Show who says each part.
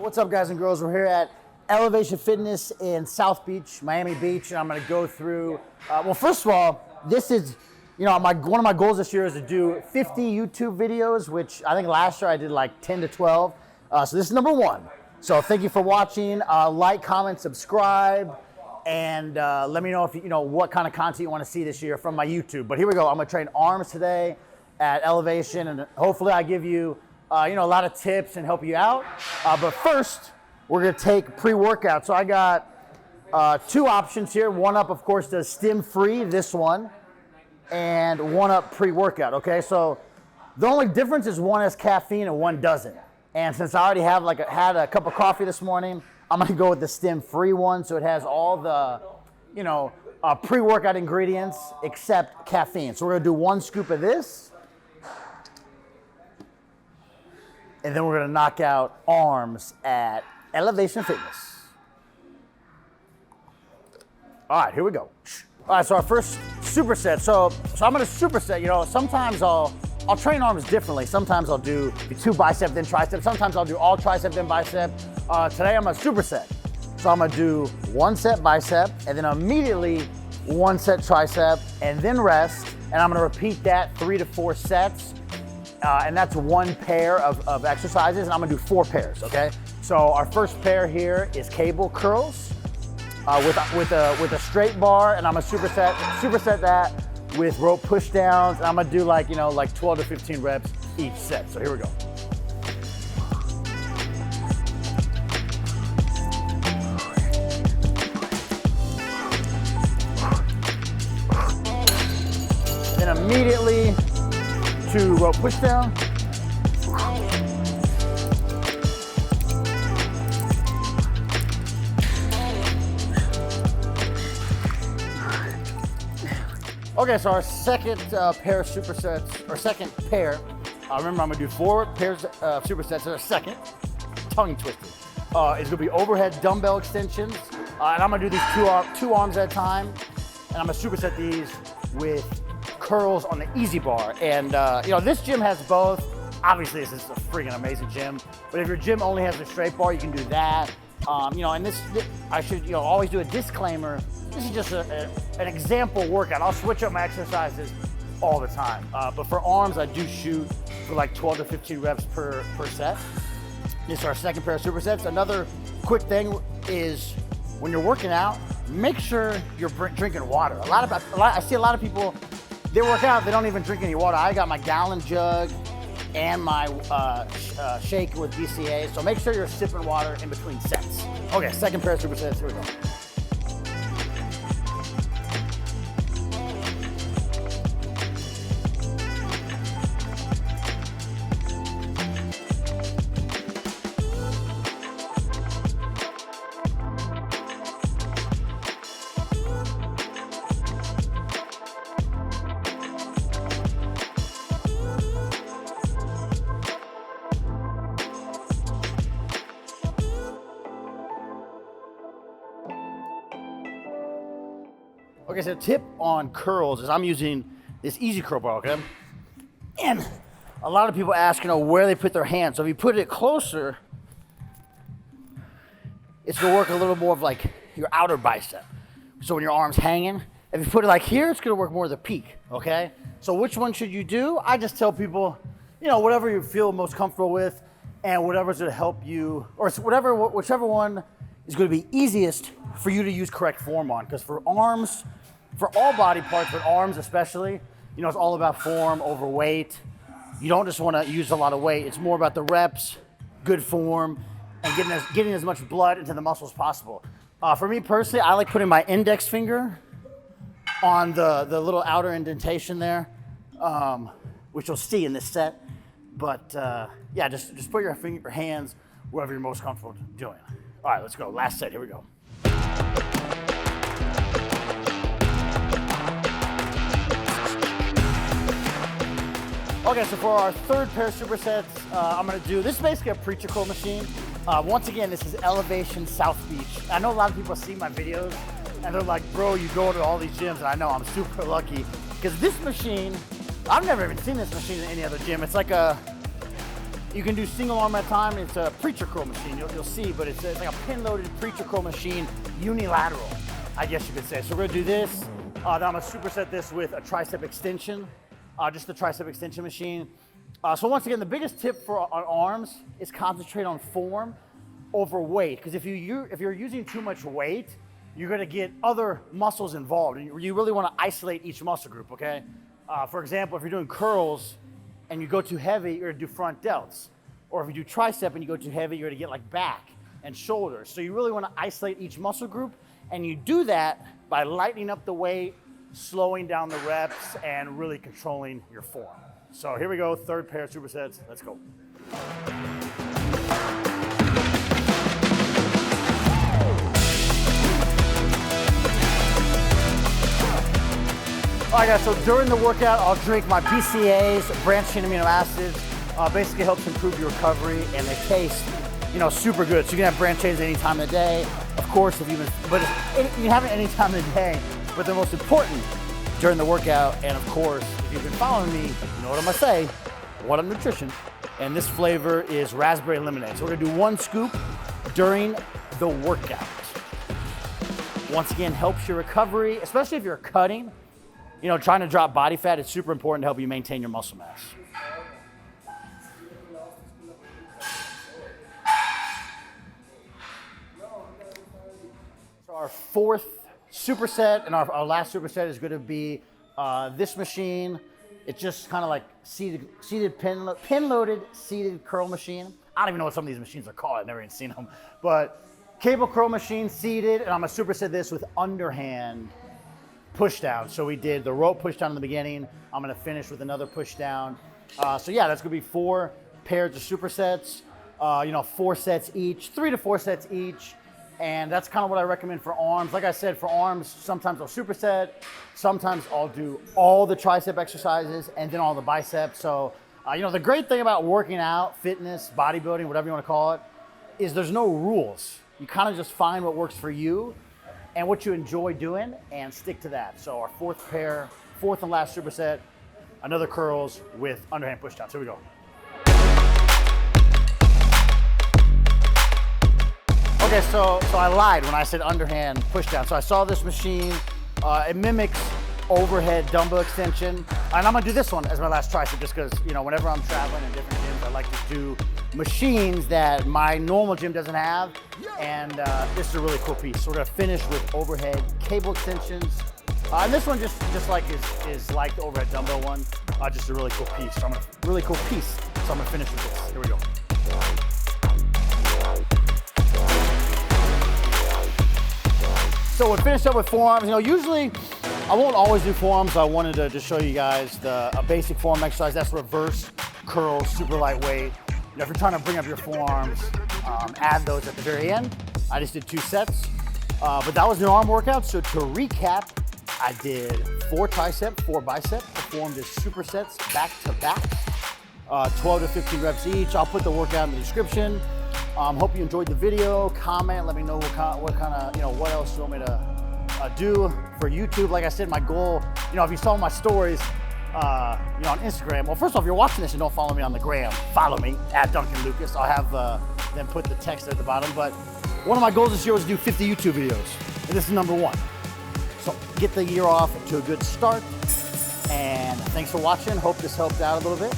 Speaker 1: What's up, guys and girls? We're here at Elev8tion Fitness in South Beach, Miami Beach, and I'm going to go through. Well, first of all, this is, one of my goals this year is to do 50 YouTube videos, which I think last year I did like 10 to 12. So this is number one. So thank you for watching. Like, comment, subscribe, and let me know if what kind of content you want to see this year from my YouTube. But here we go. I'm going to train arms today at Elev8tion, and hopefully I give you a lot of tips and help you out. But first, we're gonna take pre-workout. So I got two options here. One up, of course, does stim-free, this one, and one up pre-workout, okay? So the only difference is one has caffeine and one doesn't. And since I already have had a cup of coffee this morning, I'm gonna go with the stim-free one. So it has all the, pre-workout ingredients except caffeine. So we're gonna do one scoop of this, and then we're gonna knock out arms at Elev8tion Fitness. All right, here we go. All right, so our first superset. So I'm gonna superset. Sometimes I'll train arms differently. Sometimes I'll do 2 bicep then tricep. Sometimes I'll do all tricep then bicep. Today I'm gonna superset. So I'm gonna do 1 set bicep and then immediately 1 set tricep and then rest. And I'm gonna repeat that 3 to 4 sets. And that's 1 pair of exercises, and I'm gonna do 4 pairs, okay? So our first pair here is cable curls with a straight bar, and I'm gonna superset that with rope push downs, and I'm gonna do like 12 to 15 reps each set. So here we go. And then immediately to rope push down. Okay, so our second pair of supersets, or second pair, remember I'm gonna do 4 pairs of supersets in a second, tongue twisting. It's gonna be overhead dumbbell extensions, and I'm gonna do these two arms at a time, and I'm gonna superset these with curls on the easy bar. And this gym has both. Obviously this is a freaking amazing gym, but if your gym only has the straight bar, you can do that. And this I should always do a disclaimer. This is just an example workout. I'll switch up my exercises all the time, but for arms I do shoot for like 12 to 15 reps per set. This is our second pair of supersets. Another quick thing is when you're working out, make sure you're drinking water. I see a lot of people, they work out, they don't even drink any water. I got my gallon jug and my shake with BCA, so make sure you're sipping water in between sets. Okay, second pair of supersets, here we go. Okay, so tip on curls is I'm using this easy curl bar, okay? And a lot of people ask, where they put their hands. So if you put it closer, it's gonna work a little more of like your outer bicep. So when your arm's hanging, if you put it like here, it's gonna work more of the peak, okay? So which one should you do? I just tell people, whatever you feel most comfortable with and whatever's gonna help you, or whichever one is gonna be easiest for you to use correct form on. Because for arms, for all body parts, but arms especially, it's all about form over weight. You don't just want to use a lot of weight. It's more about the reps, good form, and getting as much blood into the muscles as possible. For me personally, I like putting my index finger on the little outer indentation there, which you'll see in this set. But yeah, just put your hands wherever you're most comfortable doing. All right, let's go. Last set. Here we go. Okay, so for our third pair of supersets, I'm gonna do, this is basically a preacher curl machine. Once again, this is Elev8tion South Beach. I know a lot of people see my videos and they're like, bro, you go to all these gyms, and I know I'm super lucky because this machine, I've never even seen this machine in any other gym. It's like You can do single arm at a time. It's a preacher curl machine, you'll see, but it's like a pin-loaded preacher curl machine, unilateral, I guess you could say. So we're gonna do this. Then I'm gonna superset this with a tricep extension, just the tricep extension machine. So once again, the biggest tip for on arms is concentrate on form over weight, because if you're using too much weight, you're gonna get other muscles involved. You really wanna isolate each muscle group, okay? For example, if you're doing curls, and you go too heavy, you're gonna do front delts. Or if you do tricep and you go too heavy, you're gonna get like back and shoulders. So you really wanna isolate each muscle group, and you do that by lightening up the weight, slowing down the reps, and really controlling your form. So here we go, third pair of supersets, let's go. All right guys, so during the workout, I'll drink my BCAAs, branched chain amino acids. Basically helps improve your recovery, and they taste, super good. So you can have branched chains any time of the day. Of course, you can have it any time of the day, but they're most important during the workout. And of course, if you've been following me, you know what I'm gonna say, What Up Nutrition. And this flavor is raspberry lemonade. So we're gonna do 1 scoop during the workout. Once again, helps your recovery, especially if you're cutting. Trying to drop body fat, it's super important to help you maintain your muscle mass. So our fourth superset, and our last superset is going to be this machine. It's just kind of like seated pin-loaded seated curl machine. I don't even know what some of these machines are called. I've never even seen them. But cable curl machine, seated, and I'm going to superset this with underhand push down. So we did the rope push down in the beginning. I'm gonna finish with another push down. So yeah, that's gonna be 4 pairs of supersets, 4 sets each, 3 to 4 sets each. And that's kind of what I recommend for arms. Like I said, for arms, sometimes I'll superset, sometimes I'll do all the tricep exercises and then all the biceps. So, the great thing about working out, fitness, bodybuilding, whatever you wanna call it, is there's no rules. You kind of just find what works for you and what you enjoy doing, and stick to that. So our fourth and last superset, another curls with underhand push downs. Here we go. Okay, so I lied when I said underhand push down. So I saw this machine, it mimics overhead dumbbell extension. And I'm gonna do this one as my last tricep, just because, whenever I'm traveling in different gyms, I like to do machines that my normal gym doesn't have. And this is a really cool piece. So we're gonna finish with overhead cable extensions. And this one just like is like the overhead dumbbell one, just a really cool piece. So I'm gonna finish with this. Here we go. So we'll finish up with forearms. Usually I won't always do forearms. I wanted to just show you guys a basic forearm exercise. That's reverse curls, super lightweight. If you're trying to bring up your forearms, add those at the very end. I just did 2 sets, but that was an arm workout. So to recap, I did 4 tricep, 4 bicep, performed as supersets back to back, 12 to 15 reps each. I'll put the workout in the description. Hope you enjoyed the video. Comment, let me know what else you want me to do for YouTube. Like I said, my goal, if you saw my stories, on Instagram. Well, first off, if you're watching this and don't follow me on the gram, follow me at Duncan Lukas. I'll have them put the text at the bottom. But one of my goals this year was to do 50 YouTube videos, and this is number 1. So get the year off to a good start. And thanks for watching. Hope this helped out a little bit.